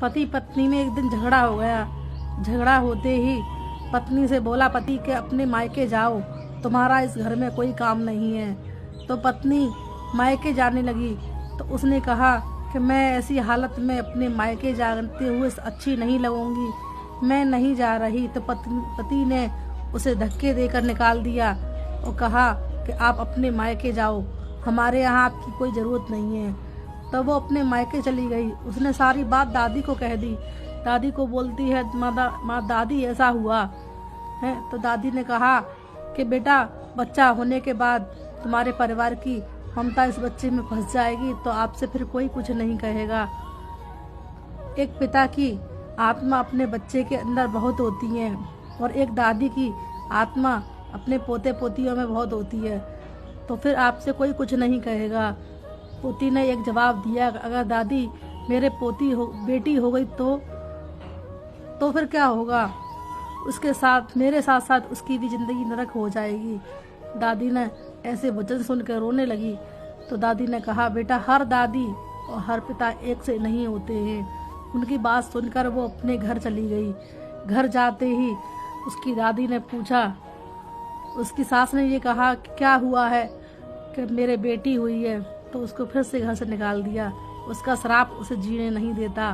पति पत्नी में एक दिन झगड़ा हो गया। झगड़ा होते ही पत्नी से बोला पति के अपने मायके जाओ, तुम्हारा इस घर में कोई काम नहीं है। तो पत्नी मायके जाने लगी तो उसने कहा कि मैं ऐसी हालत में अपने मायके जाते हुए अच्छी नहीं लगूंगी, मैं नहीं जा रही। तो पति ने उसे धक्के देकर निकाल दिया और कहा कि आप अपने मायके जाओ, हमारे यहाँ आपकी कोई ज़रूरत नहीं है। तो वो अपने मायके चली गई। उसने सारी बात दादी को कह दी। दादी को बोलती है माँ दादी ऐसा हुआ है। तो दादी ने कहा कि बेटा बच्चा होने के बाद तुम्हारे परिवार की ममता इस बच्चे में फंस जाएगी तो आपसे फिर कोई कुछ नहीं कहेगा। एक पिता की आत्मा अपने बच्चे के अंदर बहुत होती है और एक दादी की आत्मा अपने पोते पोतियों में बहुत होती है, तो फिर आपसे कोई कुछ नहीं कहेगा। पोती ने एक जवाब दिया, अगर दादी मेरे बेटी हो गई तो फिर क्या होगा, उसके साथ मेरे साथ साथ उसकी भी जिंदगी नरक हो जाएगी। दादी ने ऐसे वचन सुनकर रोने लगी। तो दादी ने कहा बेटा हर दादी और हर पिता एक से नहीं होते हैं। उनकी बात सुनकर वो अपने घर चली गई। घर जाते ही उसकी दादी ने पूछा, उसकी सास ने ये कहा कि क्या हुआ है, कि मेरे बेटी हुई है। तो उसको फिर से घर से निकाल दिया। उसका श्राप उसे जीने नहीं देता।